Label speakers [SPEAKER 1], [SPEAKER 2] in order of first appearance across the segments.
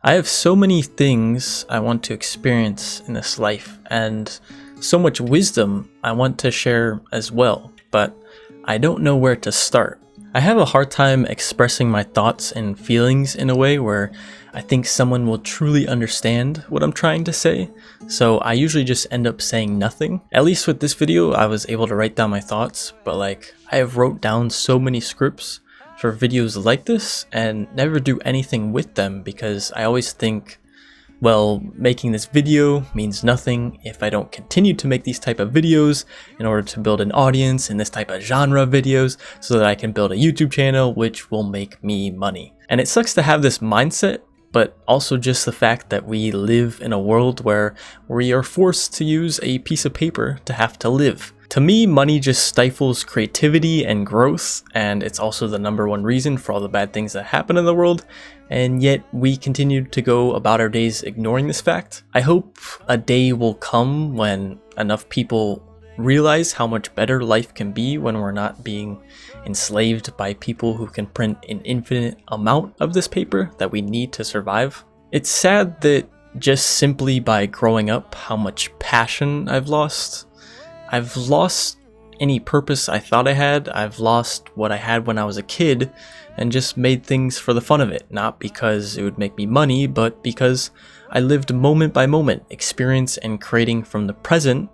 [SPEAKER 1] I have so many things I want to experience in this life, and so much wisdom I want to share as well, but I don't know where to start. I have a hard time expressing my thoughts and feelings in a way where I think someone will truly understand what I'm trying to say, so I usually just end up saying nothing. At least with this video, I was able to write down my thoughts, but I have wrote down so many scripts for videos like this and never do anything with them because I always think, well, making this video means nothing if I don't continue to make these type of videos in order to build an audience in this type of genre of videos so that I can build a YouTube channel which will make me money. And it sucks to have this mindset, but also just the fact that we live in a world where we are forced to use a piece of paper to have to live. To me, money just stifles creativity and growth, and it's also the #1 reason for all the bad things that happen in the world, and yet we continue to go about our days ignoring this fact. I hope a day will come when enough people realize how much better life can be when we're not being enslaved by people who can print an infinite amount of this paper that we need to survive. It's sad that just simply by growing up, how much passion I've lost. I've lost any purpose I thought I had. I've lost what I had when I was a kid and just made things for the fun of it. Not because it would make me money, but because I lived moment by moment, experience and creating from the present,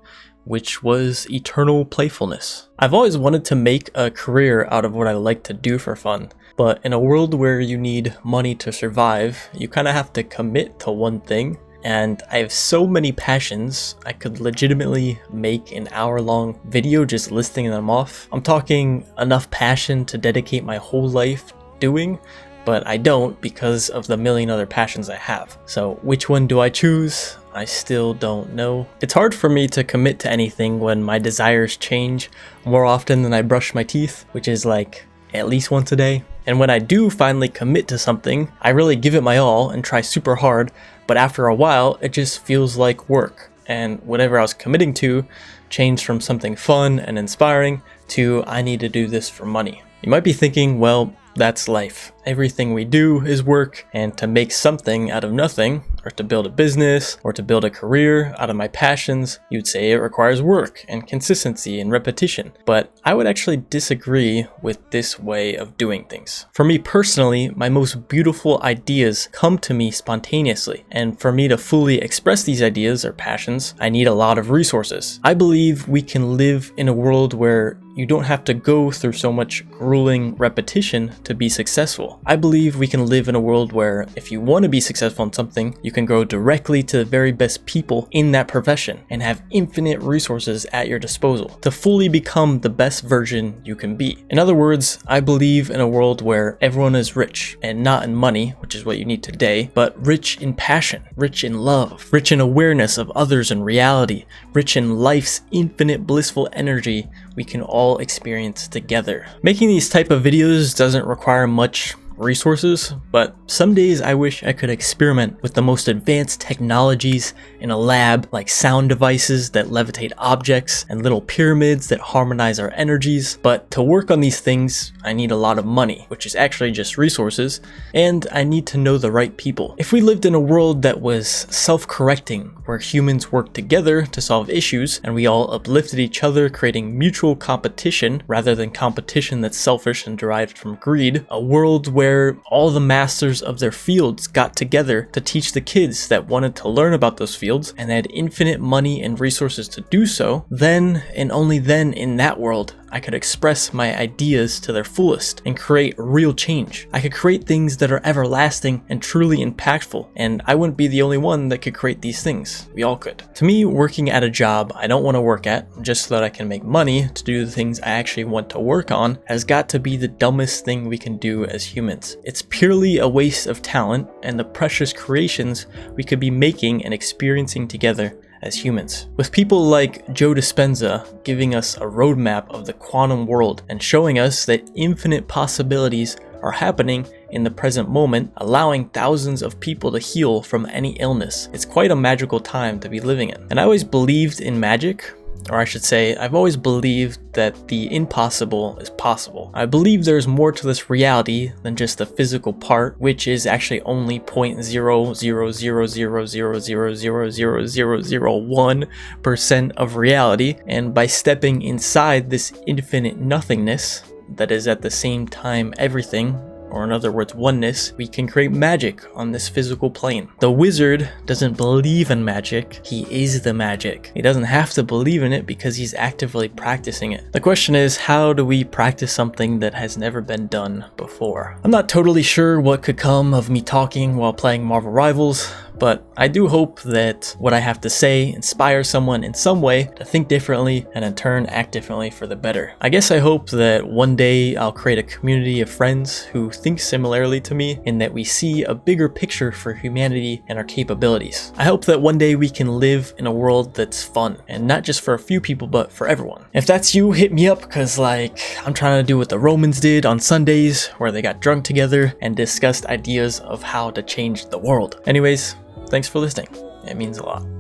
[SPEAKER 1] which was eternal playfulness. I've always wanted to make a career out of what I like to do for fun, but in a world where you need money to survive, you kind of have to commit to one thing. And I have so many passions, I could legitimately make an hour-long video just listing them off. I'm talking enough passion to dedicate my whole life doing, but I don't because of the million other passions I have. So which one do I choose? I still don't know. It's hard for me to commit to anything when my desires change more often than I brush my teeth, which is at least once a day. And when I do finally commit to something, I really give it my all and try super hard, but after a while, it just feels like work. And whatever I was committing to changed from something fun and inspiring to I need to do this for money. You might be thinking, well, that's life. Everything we do is work, and to make something out of nothing, or to build a business, or to build a career out of my passions, you'd say it requires work and consistency and repetition. But I would actually disagree with this way of doing things. For me personally, my most beautiful ideas come to me spontaneously, and for me to fully express these ideas or passions, I need a lot of resources. I believe we can live in a world where you don't have to go through so much grueling repetition to be successful. I believe we can live in a world where if you want to be successful in something, you can go directly to the very best people in that profession and have infinite resources at your disposal to fully become the best version you can be. In other words, I believe in a world where everyone is rich, and not in money, which is what you need today, but rich in passion, rich in love, rich in awareness of others and reality, rich in life's infinite blissful energy we can all experience together. Making these type of videos doesn't require much resources, but some days I wish I could experiment with the most advanced technologies in a lab, like sound devices that levitate objects and little pyramids that harmonize our energies. But to work on these things, I need a lot of money, which is actually just resources, and I need to know the right people. If we lived in a world that was self-correcting, where humans worked together to solve issues and we all uplifted each other, creating mutual competition rather than competition that's selfish and derived from greed, a world where all the masters of their fields got together to teach the kids that wanted to learn about those fields and had infinite money and resources to do so, then and only then in that world I could express my ideas to their fullest and create real change. I could create things that are everlasting and truly impactful, and I wouldn't be the only one that could create these things. We all could. To me, working at a job I don't want to work at just so that I can make money to do the things I actually want to work on has got to be the dumbest thing we can do as humans. It's purely a waste of talent and the precious creations we could be making and experiencing together as humans. With people like Joe Dispenza giving us a roadmap of the quantum world and showing us that infinite possibilities are happening in the present moment, allowing thousands of people to heal from any illness. It's quite a magical time to be living in. And I always believed in magic, Or I should say, I've always believed that the impossible is possible. I believe there's more to this reality than just the physical part, which is actually only 0.00000000001% of reality. And by stepping inside this infinite nothingness that is at the same time everything, or in other words, oneness, we can create magic on this physical plane. The wizard doesn't believe in magic, he is the magic. He doesn't have to believe in it because he's actively practicing it. The question is, how do we practice something that has never been done before? I'm not totally sure what could come of me talking while playing Marvel Rivals, but I do hope that what I have to say inspires someone in some way to think differently and in turn act differently for the better. I guess I hope that one day I'll create a community of friends who think similarly to me and that we see a bigger picture for humanity and our capabilities. I hope that one day we can live in a world that's fun, and not just for a few people but for everyone. If that's you, hit me up, cause like I'm trying to do what the Romans did on Sundays, where they got drunk together and discussed ideas of how to change the world. Anyways, thanks for listening. It means a lot.